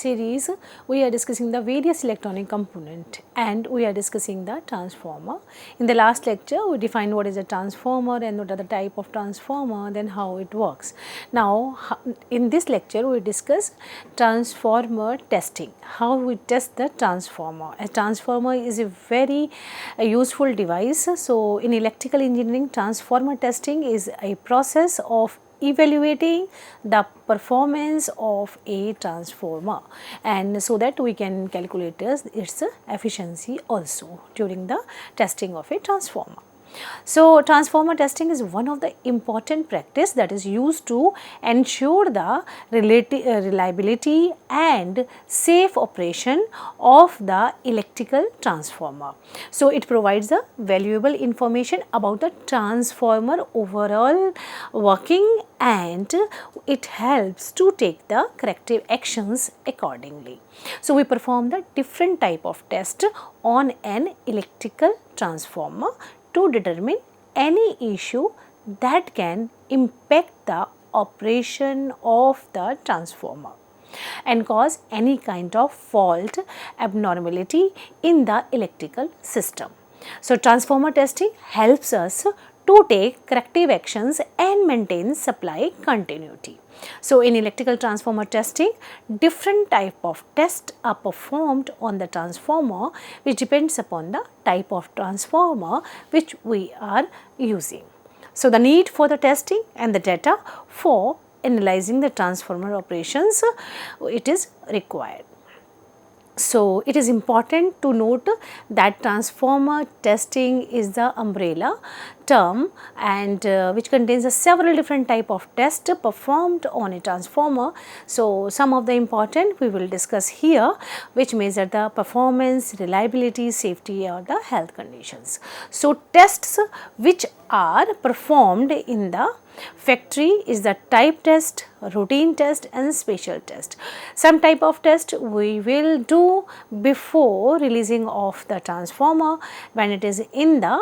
series we are discussing the various electronic component and we are discussing the transformer. In the last lecture we defined what is a transformer and what are the type of transformer, then how it works. Now in this lecture we discuss transformer testing, how we test the transformer. A transformer is a very useful device. So in electrical engineering, transformer testing is a process of evaluating the performance of a transformer, and so that we can calculate its efficiency also during the testing of a transformer. So transformer testing is one of the important practice that is used to ensure the reliability and safe operation of the electrical transformer. So it provides the valuable information about the transformer overall working, and it helps to take the corrective actions accordingly. So we perform the different type of test on an electrical transformer to determine any issue that can impact the operation of the transformer and cause any kind of fault, abnormality in the electrical system. So transformer testing helps us to take corrective actions and maintain supply continuity. So in electrical transformer testing, different type of tests are performed on the transformer, which depends upon the type of transformer which we are using. So the need for the testing and the data for analyzing the transformer operations, it is required. So it is important to note that transformer testing is the umbrella term, and which contains several different type of tests performed on a transformer. So some of the important we will discuss here, which measure the performance, reliability, safety or the health conditions. So tests which are performed in the factory is the type test, routine test and special test. Some type of test we will do before releasing of the transformer when it is in the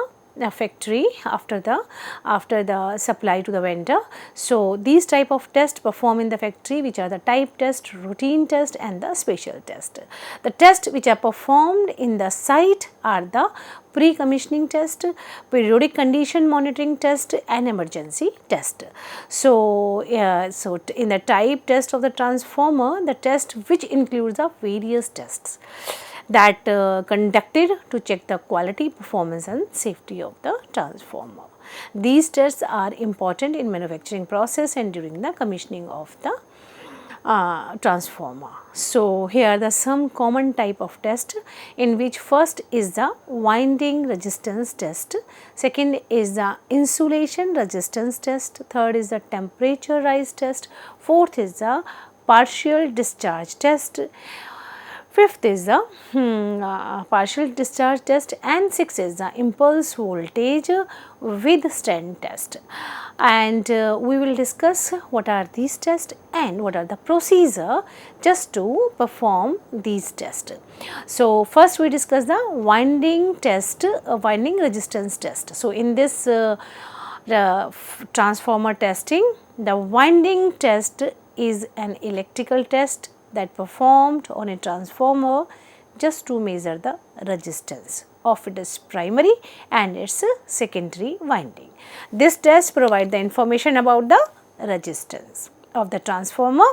factory after the supply to the vendor. So these type of tests performed in the factory, which are the type test, routine test and the special test. The tests which are performed in the site are the pre-commissioning test, periodic condition monitoring test and emergency test. So in the type test of the transformer, the test which includes the various tests that conducted to check the quality, performance and safety of the transformer. These tests are important in manufacturing process and during the commissioning of the transformer. So here are the some common type of test, in which first is the winding resistance test, second is the insulation resistance test, third is the temperature rise test, fourth is the partial discharge test, fifth is the partial discharge test and sixth is the impulse voltage withstand test. And we will discuss what are these tests and what are the procedure just to perform these tests. So first we discuss the winding test, winding resistance test. So in this transformer testing, the winding test is an electrical test that performed on a transformer just to measure the resistance of its primary and its secondary winding. This test provides the information about the resistance of the transformer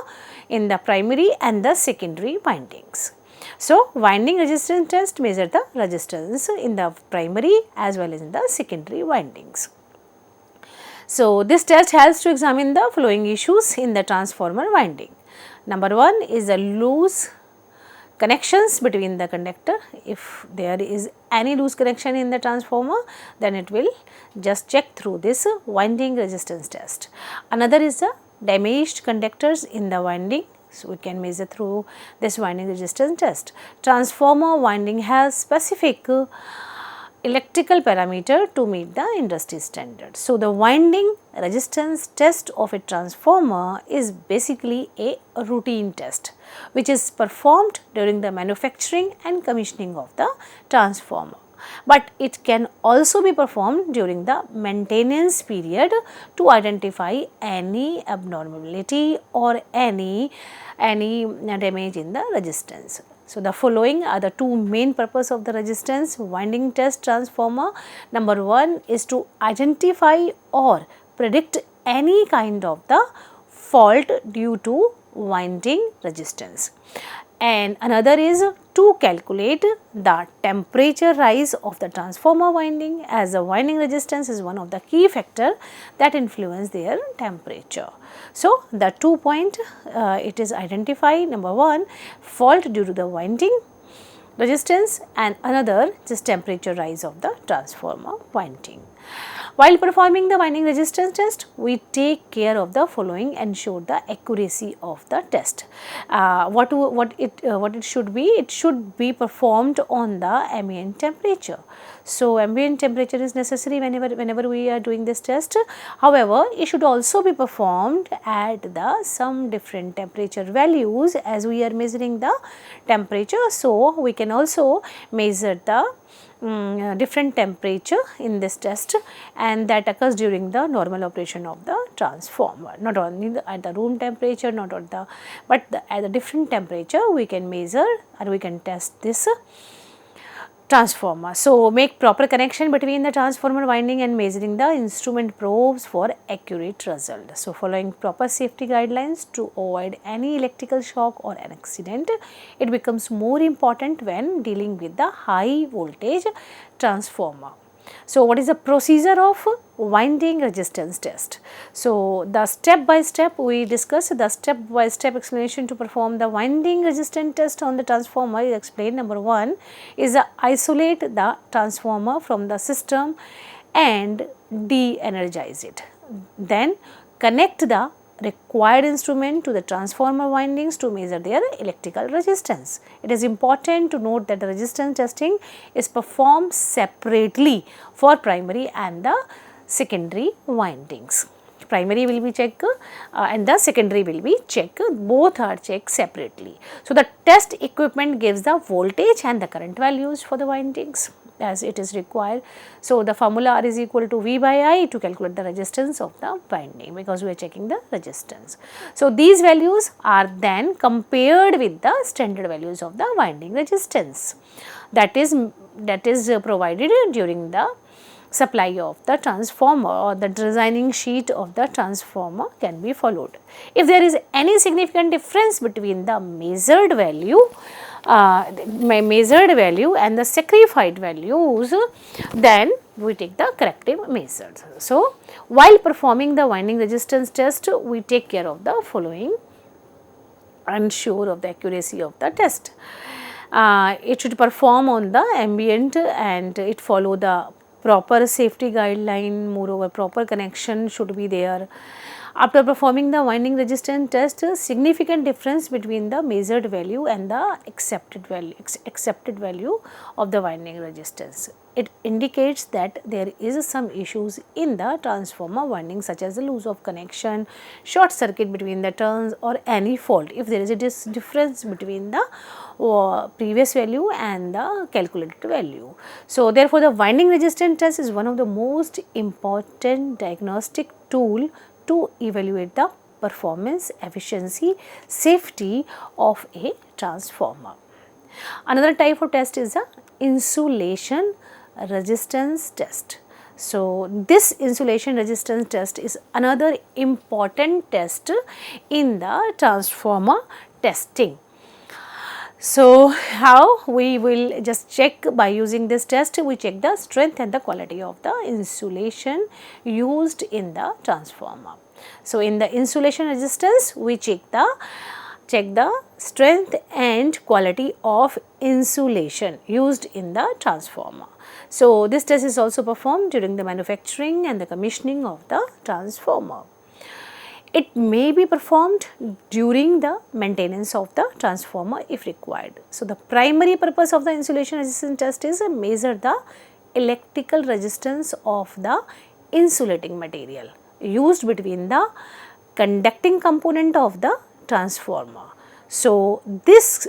in the primary and the secondary windings. So winding resistance test measure the resistance in the primary as well as in the secondary windings. So this test helps to examine the following issues in the transformer winding. Number one is the loose connections between the conductor. If there is any loose connection in the transformer, then it will just check through this winding resistance test. Another is the damaged conductors in the winding. So we can measure through this winding resistance test. Transformer winding has specific electrical parameter to meet the industry standard. So the winding resistance test of a transformer is basically a routine test which is performed during the manufacturing and commissioning of the transformer. but it can also be performed during the maintenance period to identify any abnormality or any damage in the resistance. So, the following are the two main purpose of the resistance winding test transformer. Number one is to identify or predict any kind of the fault due to winding resistance, and another is to calculate the temperature rise of the transformer winding, as the winding resistance is one of the key factor that influence their temperature. So, the 2 point it is identify, number one, fault due to the winding resistance, and another just temperature rise of the transformer winding. While performing the winding resistance test, we take care of the following, ensure the accuracy of the test. What it should be? It should be performed on the ambient temperature. So, ambient temperature is necessary whenever we are doing this test. However, it should also be performed at the some different temperature values, as we are measuring the temperature. So, we can also measure the different temperature in this test, and that occurs during the normal operation of the transformer, not only at the room temperature, not at the, but at a different temperature we can measure or we can test this transformer. So, make proper connection between the transformer winding and measuring the instrument probes for accurate result. So, following proper safety guidelines to avoid any electrical shock or an accident, it becomes more important when dealing with the high voltage transformer. So, what is the procedure of winding resistance test? So, the step by step we discuss the step by step explanation to perform the winding resistance test on the transformer is explained. Number one is isolate the transformer from the system and de-energize it. Then connect the required instrument to the transformer windings to measure their electrical resistance. It is important to note that the resistance testing is performed separately for primary and the secondary windings. Primary will be checked and the secondary will be checked, both are checked separately. So, the test equipment gives the voltage and the current values for the windings as it is required. So, the formula R is equal to V by I to calculate the resistance of the winding, because we are checking the resistance. So, these values are then compared with the standard values of the winding resistance that is provided during the supply of the transformer, or the designing sheet of the transformer can be followed. If there is any significant difference between the measured value and the sacrificed values, then we take the corrective measures. So, while performing the winding resistance test, we take care of the following: ensure of the accuracy of the test. It should perform on the ambient and it follow the proper safety guideline. Moreover, proper connection should be there. After performing the winding resistance test, significant difference between the measured value and the accepted value of the winding resistance. It indicates that there is some issues in the transformer winding, such as the loss of connection, short circuit between the turns, or any fault if there is a difference between the previous value and the calculated value. So, therefore, the winding resistance test is one of the most important diagnostic tool to evaluate the performance, efficiency, safety of a transformer. Another type of test is the insulation resistance test. So, this insulation resistance test is another important test in the transformer testing. So, how we will just check by using this test, we check the strength and the quality of the insulation used in the transformer. So, in the insulation resistance, we check the strength and quality of insulation used in the transformer. So, this test is also performed during the manufacturing and the commissioning of the transformer. It may be performed during the maintenance of the transformer if required. So, the primary purpose of the insulation resistance test is to measure the electrical resistance of the insulating material used between the conducting component of the transformer. So, this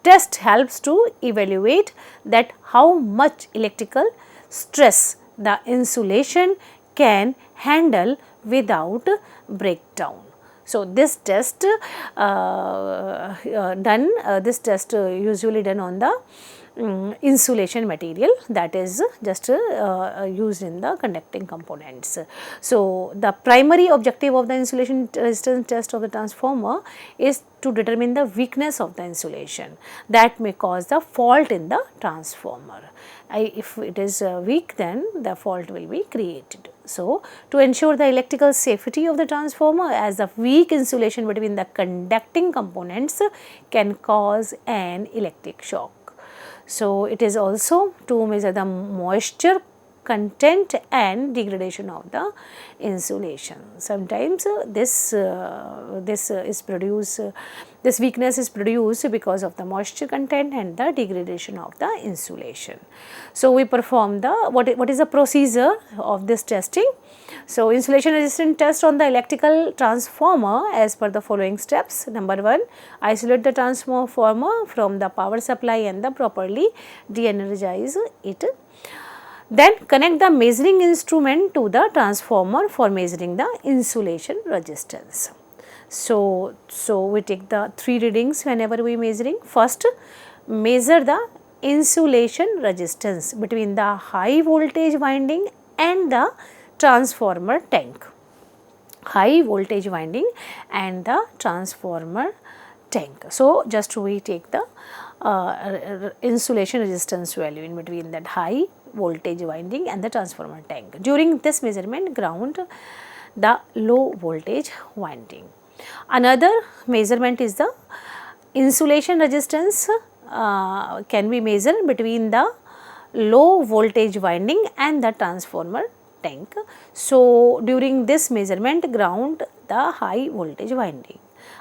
test helps to evaluate that how much electrical stress the insulation can handle without breakdown. So, this test usually done on the insulation material, that is just used in the conducting components. So, the primary objective of the insulation resistance test of the transformer is to determine the weakness of the insulation that may cause the fault in the transformer. If it is weak, then the fault will be created. So, to ensure the electrical safety of the transformer, as the weak insulation between the conducting components can cause an electric shock. So, it is also to measure the moisture content and degradation of the insulation. Sometimes this weakness is produced because of the moisture content and the degradation of the insulation. So, we perform the what is the procedure of this testing? So, insulation resistance test on the electrical transformer as per the following steps. Number 1, isolate the transformer from the power supply and the properly de-energize it. Then connect the measuring instrument to the transformer for measuring the insulation resistance. So we take the 3 readings whenever we measuring. First, measure the insulation resistance between the high voltage winding and the transformer tank. High voltage winding and the transformer tank. So, just we take the insulation resistance value in between that high voltage winding and the transformer tank. During this measurement, ground the low voltage winding. Another measurement is the insulation resistance can be measured between the low voltage winding and the transformer tank. So, during this measurement, ground the high voltage winding.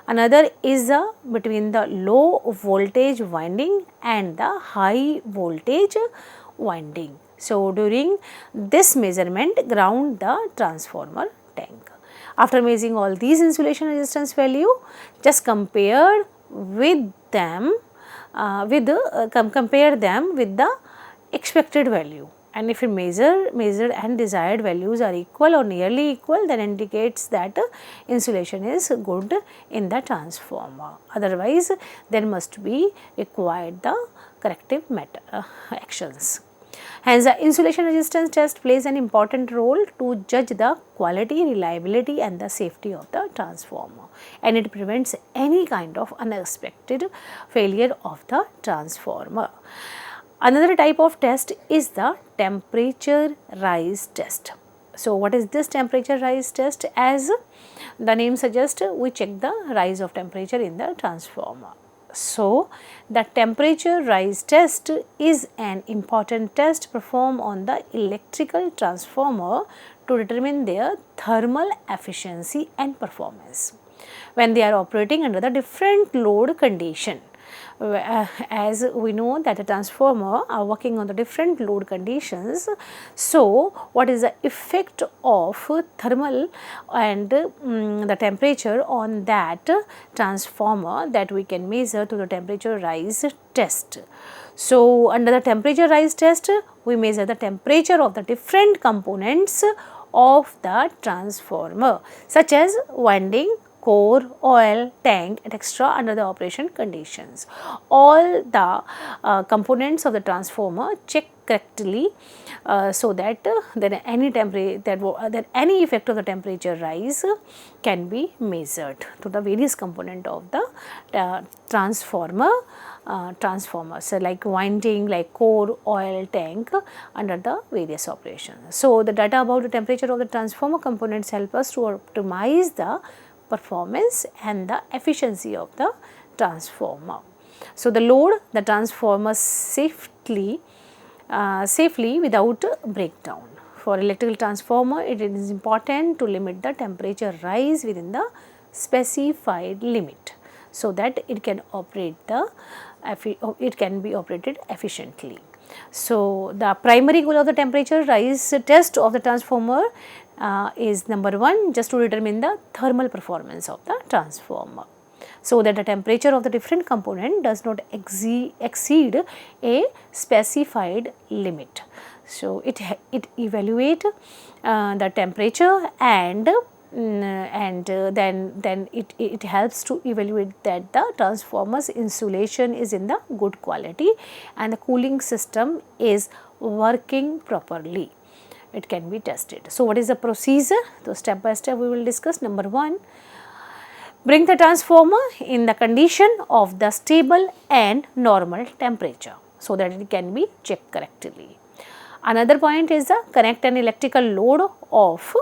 Another is between the low voltage winding and the high voltage winding. So, during this measurement, ground the transformer tank. After measuring all these insulation resistance value, just compare with them compare them with the expected value, and if measured and desired values are equal or nearly equal, then indicates that insulation is good in the transformer. Otherwise, there must be required the corrective actions. Hence, the insulation resistance test plays an important role to judge the quality, reliability and the safety of the transformer, and it prevents any kind of unexpected failure of the transformer. Another type of test is the temperature rise test. So, what is this temperature rise test? As the name suggests, we check the rise of temperature in the transformer. So, the temperature rise test is an important test performed on the electrical transformer to determine their thermal efficiency and performance when they are operating under the different load condition. As we know that a transformer are working on the different load conditions. So, what is the effect of thermal and the temperature on that transformer, that we can measure through the temperature rise test. So, under the temperature rise test, we measure the temperature of the different components of the transformer, such as winding, core, oil, tank, etc. under the operation conditions. All the components of the transformer check correctly so that any effect of the temperature rise can be measured to the various component of the transformers, so like winding, like core, oil, tank under the various operations. So, the data about the temperature of the transformer components help us to optimize the performance and the efficiency of the transformer. So, the load the transformer safely without breakdown. For electrical transformer, it is important to limit the temperature rise within the specified limit, so that it can be operated efficiently. So, the primary goal of the temperature rise test of the transformer is number 1, just to determine the thermal performance of the transformer. so that the temperature of the different component does not exceed a specified limit. So, it evaluate the temperature and then it helps to evaluate that the transformer's insulation is in the good quality and the cooling system is working properly. It can be tested. So, what is the procedure? So, step by step we will discuss. Number 1, bring the transformer in the condition of the stable and normal temperature so that it can be checked correctly. Another point is the connect an electrical load of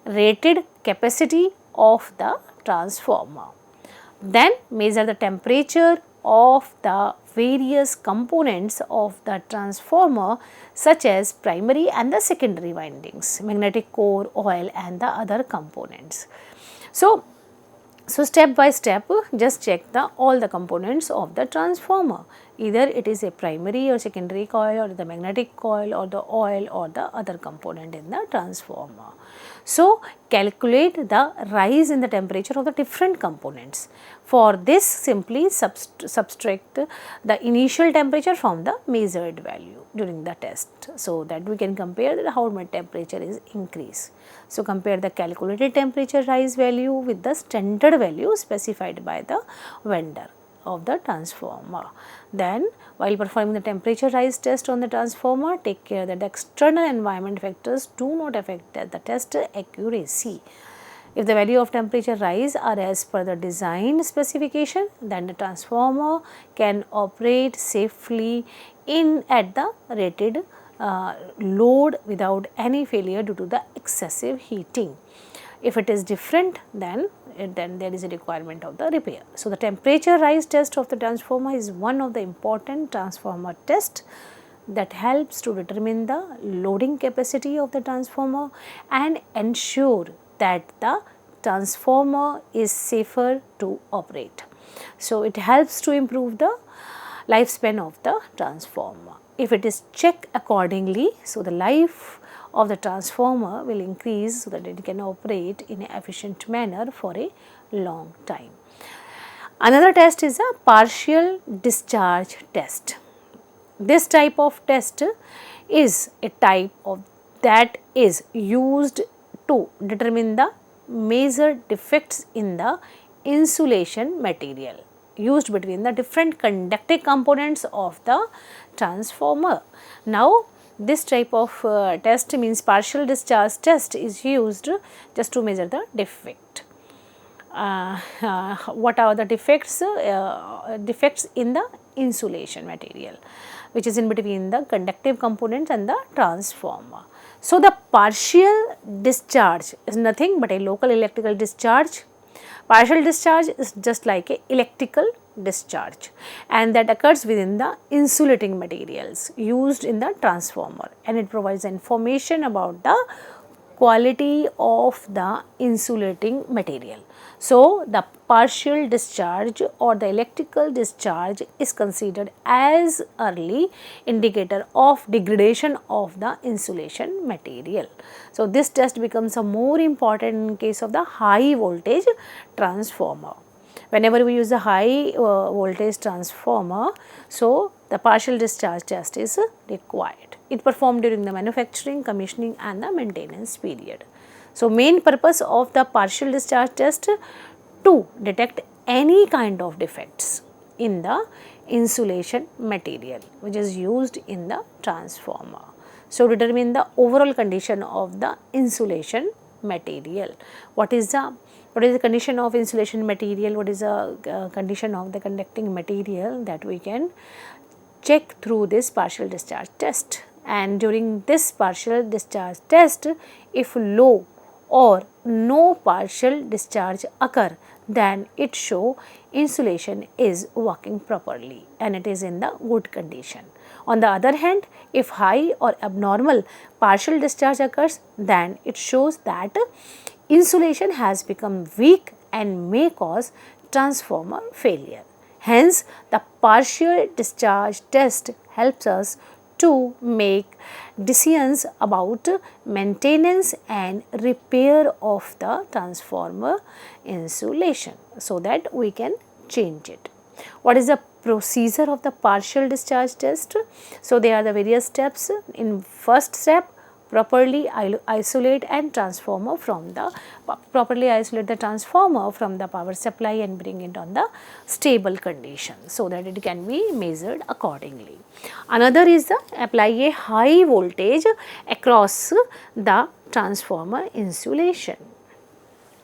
rated capacity of the transformer. Then measure the temperature of the various components of the transformer such as primary and the secondary windings, magnetic core, oil and the other components. So step by step just check all the components of the transformer, either it is a primary or secondary coil or the magnetic coil or the oil or the other component in the transformer. So calculate the rise in the temperature of the different components. For this simply subtract the initial temperature from the measured value during the test, so that we can compare how much temperature is increased. So compare the calculated temperature rise value with the standard value specified by the vendor of the transformer. Then while performing the temperature rise test on the transformer, take care that the external environment factors do not affect the test accuracy. If the value of temperature rise are as per the design specification, then the transformer can operate safely at the rated load without any failure due to the excessive heating. If it is different, then there is a requirement of the repair. So the temperature rise test of the transformer is one of the important transformer tests that helps to determine the loading capacity of the transformer and ensure that the transformer is safer to operate. So it helps to improve the lifespan of the transformer. If it is checked accordingly, so the life of the transformer will increase so that it can operate in an efficient manner for a long time. Another test is a partial discharge test. This type of test is a type of that is used to determine the major defects in the insulation material used between the different conductive components of the transformer. Now, this type of test means partial discharge test is used just to measure the defect. What are the defects? Defects in the insulation material, which is in between the conductive component and the transformer. So the partial discharge is nothing but a local electrical discharge. Partial discharge is just like a electrical discharge, and that occurs within the insulating materials used in the transformer, and it provides information about the quality of the insulating material. So the partial discharge or the electrical discharge is considered as early indicator of degradation of the insulation material. So this test becomes a more important in case of the high voltage transformer. Whenever we use a high voltage transformer, so the partial discharge test is required. It performed during the manufacturing, commissioning and the maintenance period. So main purpose of the partial discharge test to detect any kind of defects in the insulation material which is used in the transformer. So determine the overall condition of the insulation material. What is the condition of insulation material? What is the condition of the conducting material? That we can check through this partial discharge test. And during this partial discharge test, if low or no partial discharge occur, then it show insulation is working properly and it is in the good condition. On the other hand, if high or abnormal partial discharge occurs, then it shows that insulation has become weak and may cause transformer failure. Hence, the partial discharge test helps us to make decisions about maintenance and repair of the transformer insulation, so that we can change it. What is the procedure of the partial discharge test? So, there are the various steps. In first step, properly isolate and transformer from the power supply and bring it on the stable condition so that it can be measured accordingly. Another is the apply a high voltage across the transformer insulation.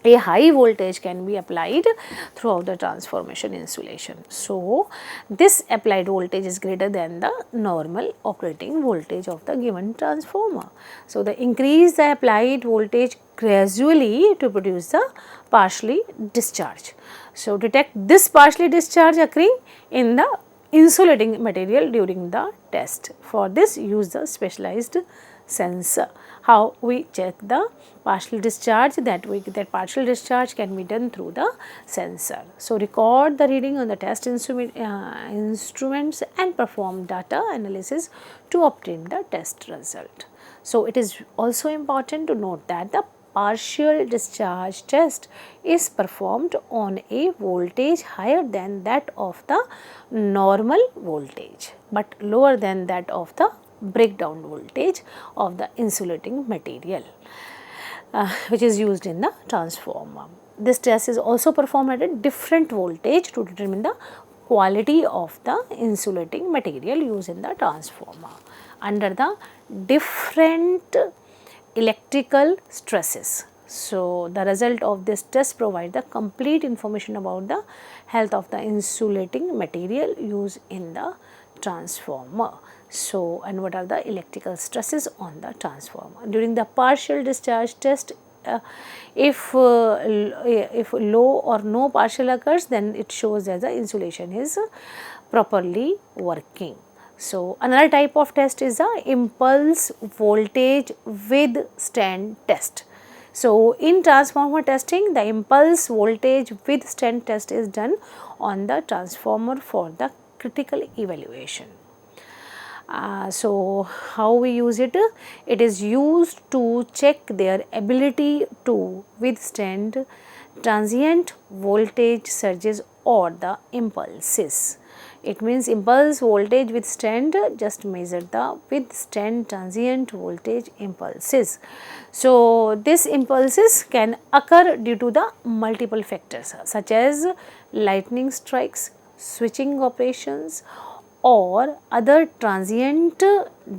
A high voltage can be applied throughout the transformation insulation. So, this applied voltage is greater than the normal operating voltage of the given transformer. So, the increase the applied voltage gradually to produce the partially discharge. So, detect this partially discharge occurring in the insulating material during the test. For this, use the specialized sensor. How we check the partial discharge? That partial discharge can be done through the sensor. So, record the reading on the test instruments and perform data analysis to obtain the test result. So, it is also important to note that the partial discharge test is performed on a voltage higher than that of the normal voltage, but lower than that of the breakdown voltage of the insulating material which is used in the transformer. This test is also performed at a different voltage to determine the quality of the insulating material used in the transformer under the different electrical stresses. So, the result of this test provide the complete information about the health of the insulating material used in the transformer. So, and what are the electrical stresses on the transformer? During the partial discharge test, if low or no partial occurs, then it shows that the insulation is properly working. So, another type of test is the impulse voltage withstand test. So, in transformer testing, the impulse voltage withstand test is done on the transformer for the critical evaluation. So, how we use it? It is used to check their ability to withstand transient voltage surges or the impulses. It means impulse voltage withstand, just measure the withstand transient voltage impulses. So, these impulses can occur due to the multiple factors such as lightning strikes, switching operations or other transient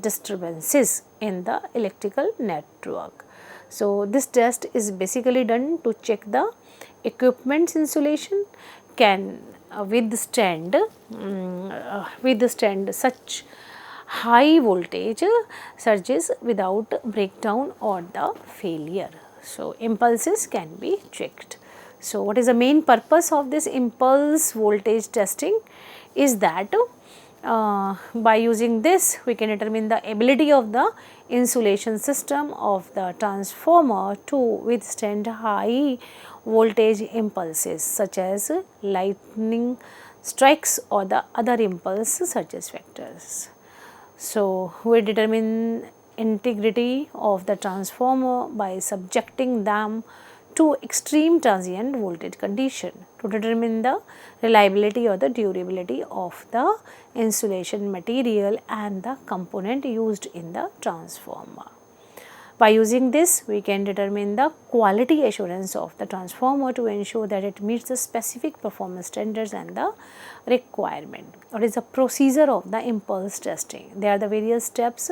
disturbances in the electrical network. So, this test is basically done to check the equipment's insulation can withstand such high voltage surges without breakdown or the failure. So, impulses can be checked. So, what is the main purpose of this impulse voltage testing is that by using this we can determine the ability of the insulation system of the transformer to withstand high voltage impulses such as lightning strikes or the other impulse surges factors. So, we determine integrity of the transformer by subjecting them to extreme transient voltage condition to determine the reliability or the durability of the insulation material and the component used in the transformer. By using this, we can determine the quality assurance of the transformer to ensure that it meets the specific performance standards and the requirement. What is the procedure of the impulse testing? There are the various steps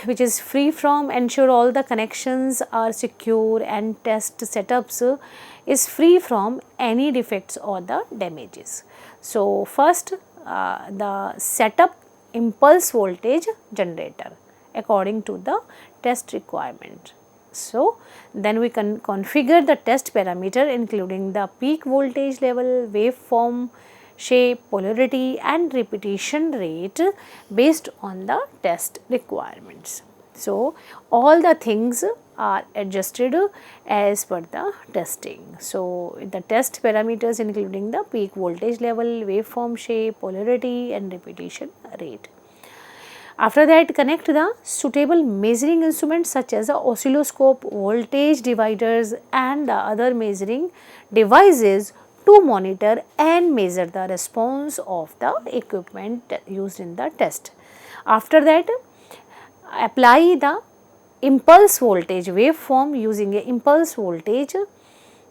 which is free from ensure all the connections are secure and test setups is free from any defects or the damages. So, first the setup impulse voltage generator according to the test requirement. So, then we can configure the test parameter including the peak voltage level, waveform, shape, polarity and repetition rate based on the test requirements. So, all the things are adjusted as per the testing. So, the test parameters including the peak voltage level, waveform, shape, polarity and repetition rate. After that, connect the suitable measuring instruments such as the oscilloscope, voltage dividers and the other measuring devices to monitor and measure the response of the equipment used in the test. After that, apply the impulse voltage waveform using a impulse voltage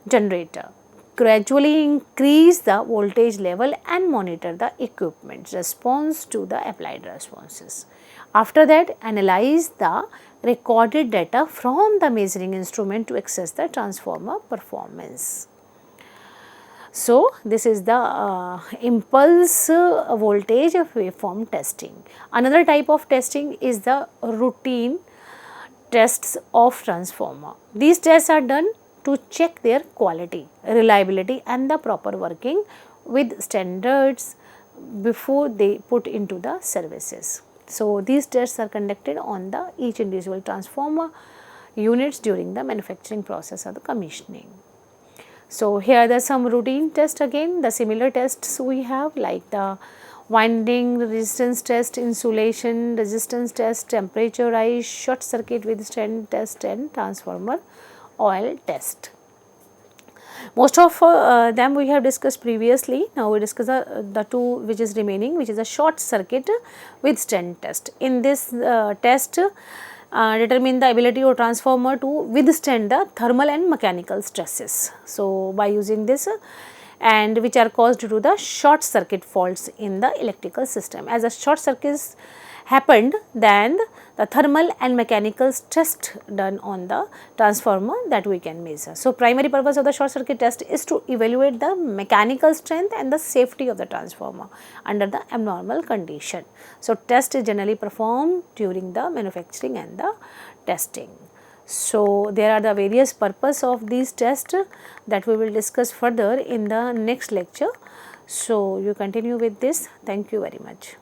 generator. Gradually increase the voltage level and monitor the equipment's response to the applied responses. After that, analyze the recorded data from the measuring instrument to assess the transformer performance. So, this is the impulse voltage waveform testing. Another type of testing is the routine tests of transformer. These tests are done to check their quality, reliability and the proper working with standards before they put into the services. So, these tests are conducted on the each individual transformer units during the manufacturing process or the commissioning. So, here are some routine tests again, the similar tests we have like the winding resistance test, insulation resistance test, temperature rise, short circuit withstand test and transformer oil test. Most of them we have discussed previously. Now, we discuss the two which is remaining, which is a short circuit withstand test. In this test, determine the ability of transformer to withstand the thermal and mechanical stresses. So, by using this and which are caused due to the short circuit faults in the electrical system. As a short circuit happened, then the thermal and mechanical stress done on the transformer that we can measure. So, primary purpose of the short circuit test is to evaluate the mechanical strength and the safety of the transformer under the abnormal condition. So, test is generally performed during the manufacturing and the testing. So, there are the various purpose of these tests that we will discuss further in the next lecture. So, you continue with this. Thank you very much.